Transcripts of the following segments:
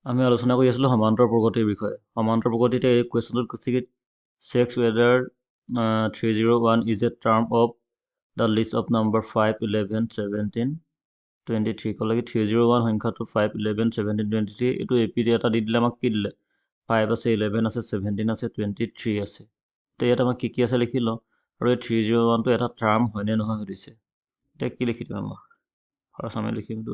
আমি আলোচনা কৰি আছিলোঁ সমান্তৰ প্ৰগতিৰ বিষয়ে। সমান্তৰ প্ৰগতিতে এই কুৱেশ্যনটোত কৈছে কি checks weather 301 is a term of the least of number 5, 11, 17, 23 ক'লে কি 301 সংখ্যাটো 5, 11, 17, 23 এইটো এপিডি এটা দি দিলে আমাক কি দিলে 5 আছে 11 আছে 17 আছে 23 আছে। তো ইয়াত আমাক কি আছে লিখি লওঁ আৰু এই 301টো এটা টাৰ্ম হয়নে নহয় সুধিছে। এতিয়া কি লিখি দিম আমাক ফাৰ্ষ্ট আমি লিখিমটো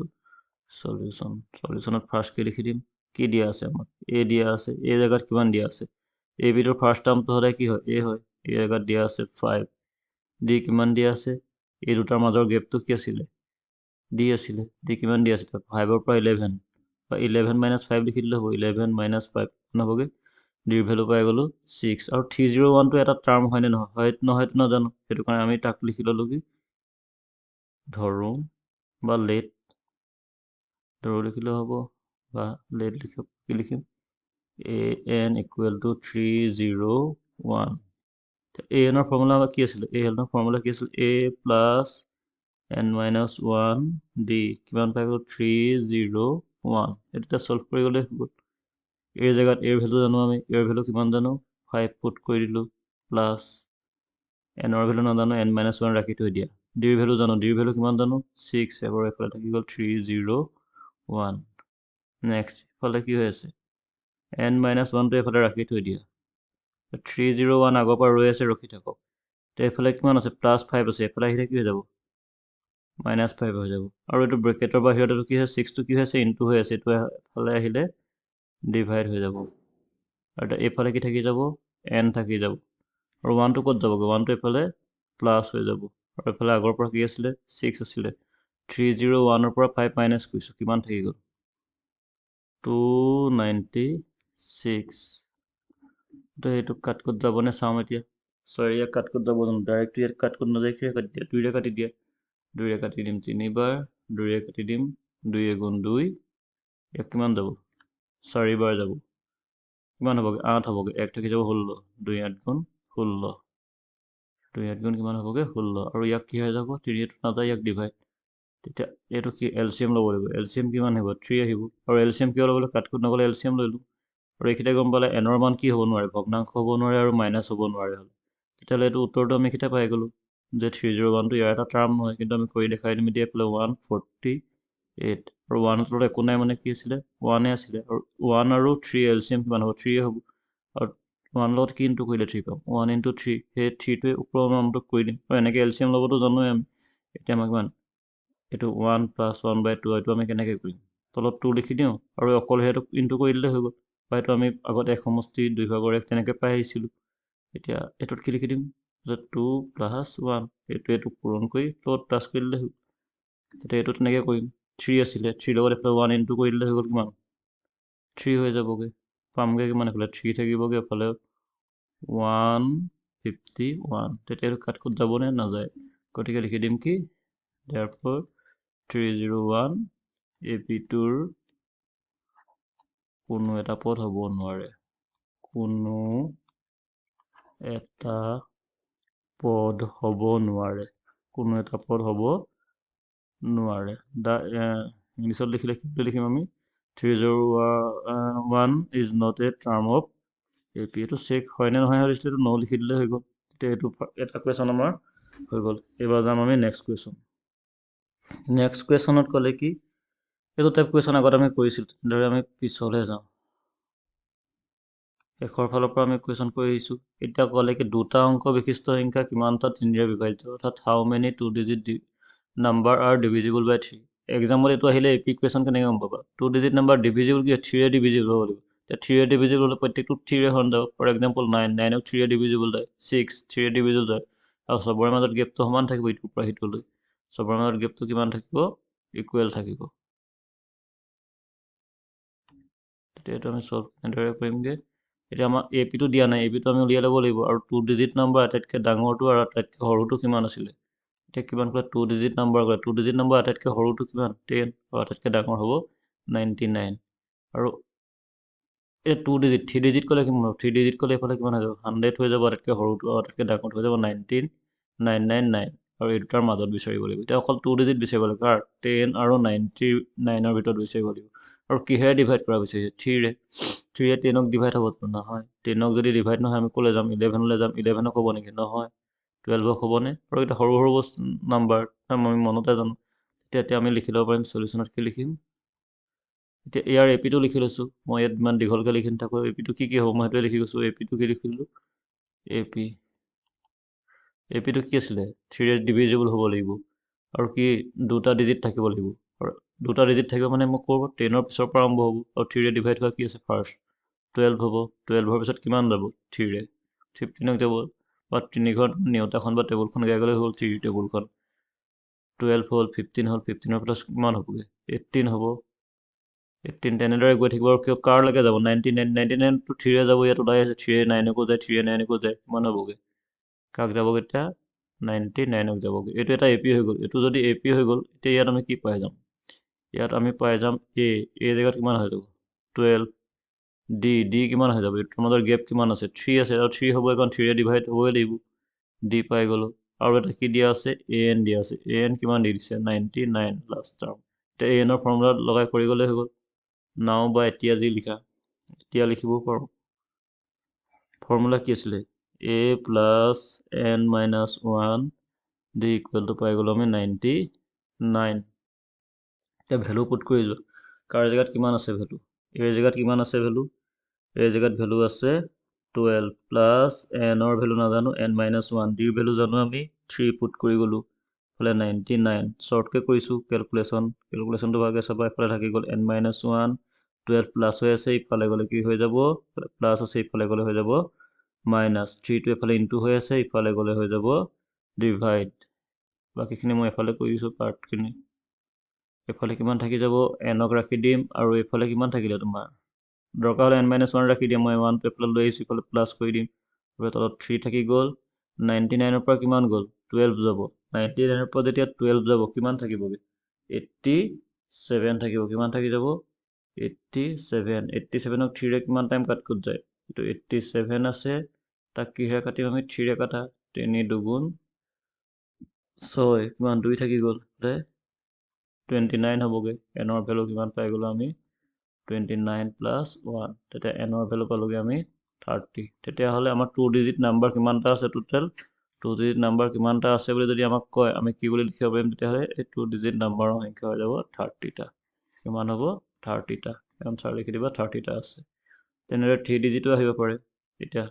সলিউশ্যনত ফাৰ্ষ্ট কি লিখি দিম কি দিয়া আছে আমাক এ দিয়া আছে এই জায়গাত কিমান দিয়া আছে এ বিটোৰ ফাৰ্ষ্ট টাৰ্মটো সদায় কি হয় এ হয় এই জায়গাত দিয়া আছে 5 ডি কিমান দিয়া আছে এই দুটাৰ মাজৰ গেপটো কি আছিলে ডি আছিলে ডি কিমান দিয়া আছে 5ৰ পৰা 11 বা 11 - 5 লিখি দিলে হ'ব 11 - 5 হ'বগে ডিৰ ভ্যালু পাই গ'লো 6 আৰু 301টো এটা টাৰ্ম হয়নে নহয় নহয়তো নাজানো সেইটো কাৰণে আমি তাক লিখি ললো কি ধৰো বা লেট ধৰো লিখিলেও হ'ব বা লেট লিখিব কি লিখিম an equal to 301 an ৰ ফৰ্মুলা কি আছিল an ৰ ফৰ্মুলা কি আছিল a plus n minus 1 d কিমান পাই গ'ল 301 এটা সলভ কৰি গ'লে হ'ব এৰ জায়গাত এৰ ভ্যালু জানো আমি এৰ ভ্যালু কিমান জানো 5 পুট কৰি দিলো প্লাস n ৰ ভ্যালু নাজানো n minus 1 ৰাখি থৈ দিয়া d ৰ ভ্যালু জানো d ৰ ভ্যালু কিমান জানো 6 এবাৰ এফালে থাকি গ'ল 301 নেক্সট ইফালে কি হৈ আছে n minus 1 টো এফালে ৰাখি থৈ দিয়া 301 আগৰ পৰা ৰৈ আছে ৰখি থাকক তো এফালে কিমান আছে প্লাস 5 আছে এফালে আহিলে কি হৈ যাব -5 হৈ যাব আৰু এইটো ব্ৰেকেটৰ বাহিৰত এইটো কি হয় 6 টো কি হৈছে ইনটু হৈ আছে এইটো এফালে আহিলে ডিভাইড হৈ যাব আৰু এফালে কি থাকি যাব n থাকি যাব আৰু 1 টো ক'ত যাবগৈ 1 টো এফালে প্লাস হৈ যাব আৰু এফালে আগৰ পৰা কি আছিলে 6 আছিলে 301 ৰ পৰা 5 মাইনাস কৰিছো কিমান থাকি গ'ল 296 তো এইটো কাট ক'ত যাবনে চাওঁ এতিয়া সৰি ইয়াক কাট ক'ত যাব জানো ডাইৰেক্ট ইয়াত কাট ক'ত নাযায় কি কাটি দিয়া 2ৰে কাটি দিয়া 2ৰে কাটি দিম 3বাৰ 2ৰে কাটি দিম 2 গুণ 2 ইয়াক কিমান যাব 4বাৰ যাব কিমান হ'বগে 8 হ'বগে 1 থাকি যাব 16 2 8 গুণ 16 2 8 গুণ কিমান হ'বগে 16 আৰু ইয়াক কি হৈ যাব 3 টো নাযায় ইয়াক ডিভাইড তেতিয়া এইটো কি এলচিএম ল'ব লাগিব এলচিএম কিমান আহিব 3 আহিব আৰু এলচিএম কিয় ল'বলৈ কাট ক'ত নগ'লে এলচিএম লৈলো আৰু এইকেইটা গম পালে এনৰ মান কি হ'ব নোৱাৰে ভগ্নাংশ হ'ব নোৱাৰে আৰু মাইনাছ হ'ব নোৱাৰে হ'লে তেতিয়াহ'লে এইটো উত্তৰটো আমি কেতিয়া পাই গ'লো যে 301 টো ইয়াৰ এটা টাৰ্ম নহয় কিন্তু আমি কৰি দেখাই দিম এতিয়া এইফালে 148 আৰু 1 ৰ একো নাই মানে কি আছিলে 1 আছিলে আৰু 1 আৰু 3 এলচিএম কিমান হ'ব 3 হ'ব আৰু 1 লগত কি ইনটু কৰিলে 3 পাম 1 * 3 সেই 3টোৱে ওপৰৰ মানটোক কৰি দিম আৰু এনেকৈ এলচিএম ল'বতো জানোৱে আমি এতিয়া আমাক কিমান এইটো 1 + 1/2 এইটো আমি কেনেকৈ কৰিম তলত 2 লিখি দিওঁ আৰু অকল সেইটো ইনটু কৰি দিলে হৈ গ'ল বা এইটো আমি আগত এক সমষ্টি 2 ভাগৰ 1 তেনেকৈ পাই আহিছিলোঁ এতিয়া এইটোত কি লিখি দিম যে 2 + 1 এইটো পূৰণ কৰি তলত প্লাছ কৰি দিলে হৈ গ'ল তেতিয়া এইটো তেনেকৈ কৰিম 3 আছিলে 3 লগত এফালে 1 ইনটু কৰি দিলে হৈ গ'ল কিমান 3 হৈ যাবগৈ পামগৈ কিমান এফালে 3 থাকিবগৈ এফালে 151 তেতিয়া এইটো কাট ক'ত যাবনে নাযায় গতিকে লিখি দিম কি therefore 301 AP2ৰ কোনো এটা পদ হ'ব নোৱাৰে কোনো এটা পদ হ'ব নোৱাৰে কোনো এটা পদ হ'ব নোৱাৰে ইংলিছত লিখিলে কি লিখিম আমি 301 is not a term of AP এইটো চেক হয়নে নহয় সুধিছিলে এইটো ন লিখি দিলে হৈ গ'ল তেতিয়া এইটো এটা কুৱেশ্যন আমাৰ হৈ গ'ল এইবাৰ যাম আমি নেক্সট কুৱেশ্যনত ক'লে কি এইটো টাইপ কুৱেশ্যন আগত আমি কৰিছিলোঁ তেনেদৰে আমি পিছলৈ যাওঁ শেষৰ ফালৰ পৰা আমি কুৱেশ্যন কৰি আহিছোঁ এতিয়া ক'লে কি দুটা অংক বিশিষ্ট সংখ্যা কিমানটা 3ৰে বিভাজ্য অৰ্থাৎ how many 2 digit number are divisible by 3 example এইটো আহিলে এপি কুৱেশ্যন কেনেকৈ গম পাবা 2 ডিজিট নাম্বাৰ ডিভিজিবল কি 3ৰে ডিভিজিবল হ'ব লাগিব এতিয়া 3ৰে ডিভিজিবল হ'লে প্ৰত্যেকটো 3ৰে হৰণ যাব ফৰ এক্সাম্পল 9 ক 3ৰে ডিভিজিবল যায় 6 3ৰে ডিভিজিবল যায় আৰু চবৰে মাজত গেপটো সমান থাকিব ইটোৰ পৰা সিটোলৈ চবৰে মাজত গেপটো কিমান থাকিব ইকুৱেল থাকিব তেতিয়া এইটো আমি সলভ এনেদৰে কৰিমগৈ এতিয়া আমাৰ এপিটো দিয়া নাই এপিটো আমি উলিয়াই ল'ব লাগিব আৰু 2 ডিজিট নাম্বাৰ আটাইতকৈ ডাঙৰটো আৰু আটাইতকৈ সৰুটো কিমান আছিলে এতিয়া কিমান ক'লে 2 ডিজিট নাম্বাৰ ক'লে 2 ডিজিট নাম্বাৰ আটাইতকৈ সৰুটো কিমান 10 আৰু আটাইতকৈ ডাঙৰ হ'ব 99 আৰু এই 2 ডিজিট 3 ডিজিট ক'লে কিমান হ'ব 3 ডিজিট ক'লে এইফালে কিমান হৈ যাব 100 হৈ যাব আটাইতকৈ সৰুটো আৰু আটাইতকৈ ডাঙৰটো হৈ যাব 19999 আৰু এই দুটাৰ মাজত বিচাৰিব লাগিব এতিয়া অকল 2 ডিজিট বিচাৰিব লাগিব কাৰ 10 আৰু 99ৰ ভিতৰত বিচাৰিব লাগিব আৰু কিহেৰে ডিভাইড কৰা বিচাৰিছে 3ৰে 3ৰে 10ক ডিভাইড হ'ব নহয় 10ক যদি ডিভাইড নহয় আমি ক'লৈ যাম 11লৈ যাম 11ক হ'ব নেকি নহয় 12ক হ'বনে আৰু এটা সৰু সৰু বস্তু নাম্বাৰ আমি মনতে জানো তেতিয়া আমি লিখি ল'ব পাৰিম সলিউশ্যনত কি লিখিম এতিয়া ইয়াৰ এপিটো লিখি লৈছোঁ মই ইয়াত ইমান দীঘলকৈ লিখি নাথাকোঁ এপিটো কি হ'ব মই সেইটোৱে লিখি গৈছোঁ এপিটো কি লিখিলোঁ এপিটো কি আছিলে 3ৰে ডিভিজিবল হ'ব লাগিব আৰু কি দুটা ডিজিট থাকিব লাগিব আৰু দুটা ডিজিট থাকিব মানে মই ক'ব 10ৰ পিছৰ পৰা আৰম্ভ হ'ব আৰু 3ৰে ডিভাইড হোৱা কি আছে ফাৰ্ষ্ট 12 হ'ব 12ৰ পিছত কিমান যাব 3ৰে 15ক যাব বা তিনিখন নেওতাখন বা টেবুলখন গাই গ'লে হ'ল 3 টেবুলখন 12 হ'ল 15 হ'ল 15ৰ প্লাছ কিমান হ'বগৈ 18 হ'ব 18 তেনেদৰে গৈ থাকিব আৰু কিয় কাৰলৈকে যাব 99টো 3ৰে যাব ইয়াত ওলাই আছে 3ৰে 9কো যায় 3ৰে 9কো যায় কিমান হ'বগৈ কাক যাবগৈ এতিয়া 99ক যাবগৈ এইটো এটা এপি হৈ গ'ল এইটো যদি এপি হৈ গ'ল এতিয়া ইয়াত আমি কি পাই যাম ইয়াত আমি পাই যাম এ জেগাত কিমান হৈ যাব 12 ডি কিমান হৈ যাব এইটোৰ মাজৰ গেপ কিমান আছে 3 আছে আৰু 3 হ'ব কাৰণ 3ৰে ডিভাইড হ'বই লাগিব ডি পাই গ'লোঁ আৰু এটা কি দিয়া আছে এন দিয়া আছে এন কিমান দি দিছে 99 লাষ্ট টাৰ্ম এতিয়া এনৰ ফৰ্মুলা লগাই কৰি গ'লে হৈ গ'ল নাও বা এতিয়া যি লিখা এতিয়া লিখিব পাৰোঁ ফৰ্মুলা কি আছিলে a plus n minus 1 D equal to পাই গ'লোঁ আমি 99 এতিয়া ভেলু পুট কৰি যোৱা কাৰ জেগাত কিমান আছে ভেলু এৰ জেগাত কিমান আছে ভেলু এৰ জেগাত ভেলু আছে 12 প্লাছ এনৰ ভেলু নাজানো n মাইনাছ 1 ডিৰ ভেলু জানো আমি 3 পুট কৰি গ'লোঁ এইফালে 99 শ্বৰ্টকৈ কৰিছোঁ কেলকুলেশ্যনটো ভালকৈ চাবা এইফালে থাকি গ'ল n মাইনাছ 1 12 প্লাছ হৈ আছে ইফালে গ'লে কি হৈ যাব প্লাছ আছে ইফালে গ'লে হৈ যাব মাইনাছ 3টো এফালে ইনটু হৈ আছে ইফালে গ'লে হৈ যাব ডিভাইড বাকীখিনি মই এফালে কৰি দিছোঁ পাৰ্টখিনি এফালে কিমান থাকি যাব এনক ৰাখি দিম আৰু এইফালে কিমান থাকিলে তোমাৰ দৰকাৰ হ'লে n মাইনাছ 1 ৰাখি দিম মই 1টো এফালে লৈ আহিছোঁ ইফালে প্লাছ কৰি দিম আৰু তলত 3 থাকি গ'ল 99ৰ পৰা কিমান গ'ল 12 যাব 99ৰ পৰা যেতিয়া 12 যাব কিমান থাকিবগৈ 87 থাকিব কিমান থাকি যাব 87ক 3ৰে কিমান টাইম কাট ক'ত যায় এইটো 87 আছে তাক কিহেৰে কাটিম আমি 3ৰে কাটা 3 দুগুণ 6 কিমান 2 থাকি গ'ল 29 হ'বগৈ এনৰ ভেলু কিমান পাই গ'লোঁ আমি 29 প্লাছ 1 তেতিয়া এনৰ ভেলু পালোগৈ আমি 30 তেতিয়াহ'লে আমাৰ 2 ডিজিট নাম্বাৰ কিমানটা আছে টোটেল 2 ডিজিট নাম্বাৰ কিমানটা আছে বুলি যদি আমাক কয় আমি কি বুলি লিখিব পাৰিম তেতিয়াহ'লে এই 2 ডিজিট নাম্বাৰৰ সংখ্যা হৈ যাব 30টা কিমান হ'ব 30টা এনচাৰ লিখি দিবা 30টা আছে তেনেদৰে 3 ডিজিটো আহিব পাৰে এতিয়া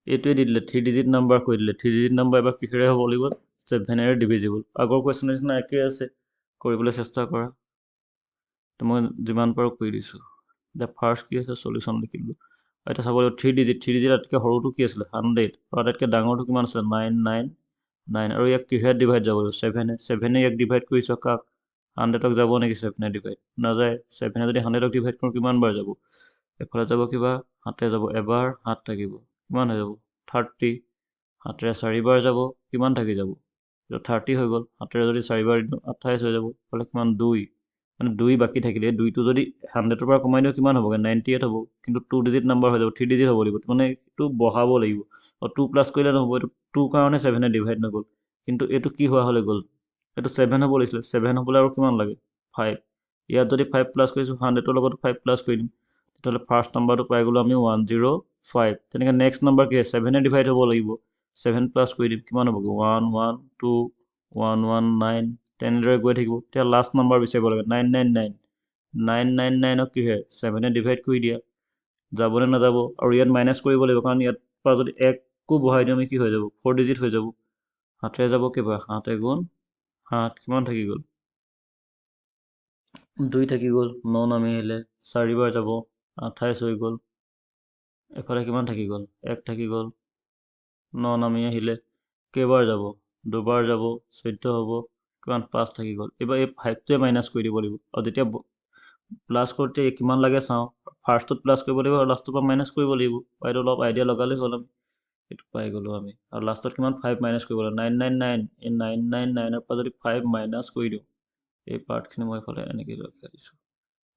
এইটোৱে দি দিলে 3 ডিজিট নাম্বাৰ কৈ দিলে 3 ডিজিট নাম্বাৰ এবাৰ কিহেৰে হ'ব লাগিব 7ৰে ডিভিজিবল আগৰ কুৱেশ্যনৰ নিচিনা একেই আছে কৰিবলৈ চেষ্টা কৰা মই যিমান পাৰোঁ কৰি দিছোঁ এতিয়া ফাৰ্ষ্ট কি আছে সলিউশ্যন লিখিলোঁ এতিয়া চাব লাগিব 3 ডিজিট আটাইতকৈ সৰুটো কি আছিলে 100 আৰু আটাইতকৈ ডাঙৰটো কিমান আছিলে 999 আৰু ইয়াক কিহেৰে ডিভাইড যাব লাগিব 7ৰে ইয়াক ডিভাইড কৰিছোঁ কাক 100ক যাব নেকি 7ৰে ডিভাইড নাযায় 7ৰে যদি 100ক ডিভাইড কৰোঁ কিমান বাৰ যাব এফালে যাব কিবা 7ৰে যাব এবাৰ 7 থাকিব কিমান হৈ যাব 30 7ৰে 4 বাৰ যাব কিমান থাকি যাব 30 হৈ গ'ল 7ৰে যদি 4 বাৰ 28 হৈ যাব এইফালে কিমান 2 মানে 2 বাকী থাকিলে 2টো যদি 100ৰ পৰা কমাই দিওঁ কিমান হ'বগৈ 98 হ'ব কিন্তু 2 ডিজিট নাম্বাৰ হৈ যাব 3 ডিজিট হ'ব লাগিব মানে এইটো বঢ়াব লাগিব আৰু 2 প্লাছ কৰিলে নহ'ব এইটো 2 কাৰণে 7ৰে ডিভাইড নগ'ল কিন্তু এইটো কি হোৱা হ'লে গ'ল এইটো 7 হ'ব লাগিছিলে 7 হ'বলৈ আৰু কিমান লাগে 5 ইয়াত যদি 5 প্লাছ কৰিছোঁ 100ৰ লগত 5 প্লাছ কৰি দিম তেতিয়াহ'লে ফাৰ্ষ্ট নাম্বাৰটো পাই গ'লোঁ আমি 105 তেনেকৈ নেক্সট নাম্বাৰ কি 7ৰে ডিভাইড হ'ব লাগিব 7 প্লাছ কৰি দিম কিমান হ'বগৈ 112 119 তেনেদৰে গৈ থাকিব এতিয়া লাষ্ট নাম্বাৰ বিচাৰিব লাগে 999ক কিহে 7ৰে ডিভাইড কৰি দিয়া যাবনে নাযাব আৰু ইয়াত মাইনাছ কৰিব লাগিব কাৰণ ইয়াত পৰা যদি 1কো বহাই দিওঁ আমি কি হৈ যাব 4 ডিজিট হৈ যাব 7ৰে যাব কিবা 7 গুণ 7 কিমান থাকি গ'ল 2 থাকি গ'ল 9 নামি আহিলে 4 বাৰ যাব 28 হৈ গ'ল এফালে কিমান থাকি গ'ল 1 থাকি গ'ল 9 নামি আহিলে কেইবাৰ যাব 2 বাৰ যাব 14 হ'ব কিমান 5 থাকি গ'ল এইবাৰ এই 5টোৱে মাইনাছ কৰি দিব লাগিব আৰু যেতিয়া প্লাছ কৰোঁতে কিমান লাগে চাওঁ ফাৰ্ষ্টত প্লাছ কৰিব লাগিব আৰু লাষ্টৰ পৰা মাইনাছ কৰিব লাগিব এইটো অলপ আইডিয়া লগালেই হ'ল আমি এইটো পাই গ'লোঁ আমি আৰু লাষ্টত কিমান 5 মাইনাছ কৰিব লাগিব 999 এই 999ৰ পৰা যদি 5 মাইনাছ কৰি দিওঁ এই পাৰ্টখিনি মই এইফালে এনেকৈ ৰখাই দিছোঁ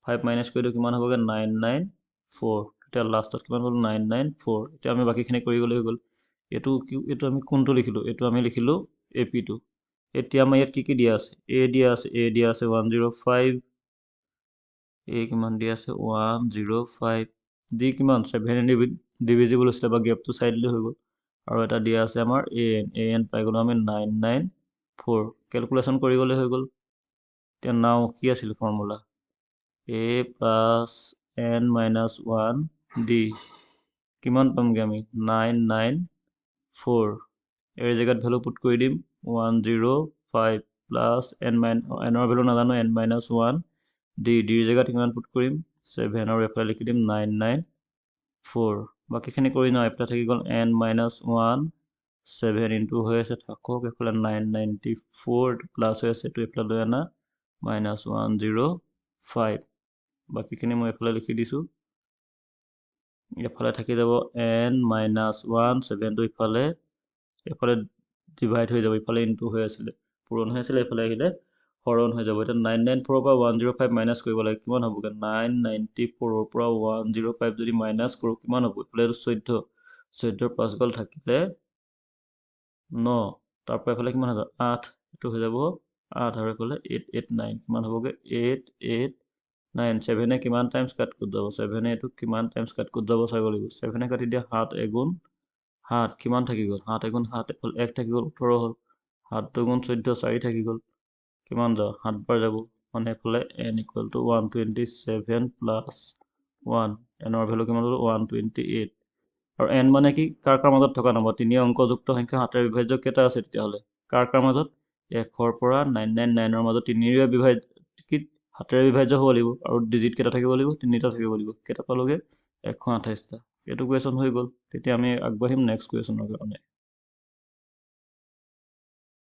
5 মাইনাছ কৰি দিওঁ কিমান হ'বগৈ 994 তেতিয়া লাষ্টত কিমান হ'ল 994 এতিয়া আমি বাকীখিনি কৰি গ'লে হৈ গ'ল এইটো আমি কোনটো লিখিলোঁ এইটো আমি লিখিলোঁ এপিটো এতিয়া আমাৰ ইয়াত কি দিয়া আছে এ দিয়া আছে 105 a কিমান দিয়া আছে 105 d কিমান 7 ডিভিজিবল হৈছিলে বা গেপটো চাই দিলে হৈ গ'ল আৰু এটা দিয়া আছে আমাৰ an পাই গ'লো আমি 994 কেলকুলেশ্যন কৰি গ'লে হৈ গ'ল এতিয়া নাও কি আছিল formula a plus n minus 1 d কিমান পামগৈ আমি 994 এই জেগাত ভেলু পুট কৰি দিম 105 প্লাছ এনৰ ভেলু নাজানো n মাইনাছ 1 ডিৰ জেগাত কিমান পুট কৰিম 7 আৰু এফালে লিখি দিম 994 বাকীখিনি কৰি ন এফালে থাকি গ'ল n মাইনাছ 1 7 ইনটু হৈ আছে থাকক এফালে 994 প্লাছ হৈ আছে এইটো এফালে লৈ আনা মাইনাছ 105 বাকীখিনি মই এফালে লিখি দিছোঁ এফালে থাকি যাব n মাইনাছ 1 7টো ইফালে ডিভাইড হৈ যাব ইফালে ইনটু হৈ আছিলে পূৰণ হৈ আছিলে এফালে আহিলে হৰণ হৈ যাব এতিয়া 994 পৰা 105 মাইনাছ কৰিব লাগে কিমান হ'বগৈ 994 পৰা 105 যদি মাইনাছ কৰোঁ কিমান হ'ব এইফালে 14 5 গ'ল থাকিলে 9 তাৰ পৰা এইফালে কিমান হৈ যাব 8 এইটো হৈ যাব 8 আৰু এইফালে 889 কিমান হ'বগৈ 889 7 কিমান টাইমছ কাট কৰি যাব 7 এইটো কিমান টাইমছ কাট কৰি যাব চাব লাগিব 7 কাটি দিয়া 7 এগুণ 7 কিমান থাকি গ'ল 7 এগুণ 7 এইফালে 1 থাকি গ'ল 18 হ'ল 7 দুগুণ 14 4 থাকি গ'ল কিমান যাব 7 বাৰ যাব মানে এইফালে n ইকুৱেল টু 127 প্লাছ 1 এনৰ ভেলু কিমান হ'ল 128 আৰু n মানে কি কাৰ মাজত থকা নম্বৰ 3 অংকযুক্ত সংখ্যা 7 বিভাজ্য কেইটা আছে তেতিয়াহ'লে কাৰ মাজত 100 পৰা 999ৰ মাজত 3ৰে বিভাজ্য কি 7ৰে বিভাজ্য হ'ব লাগিব আৰু ডিজিট কেইটা থাকিব লাগিব 3টা থাকিব লাগিব কেইটা পালোগে 128টা এইটো কুৱেশ্যন হৈ গ'ল তেতিয়া আমি আগবাঢ়িম নেক্সট কুৱেশ্যনৰ কাৰণে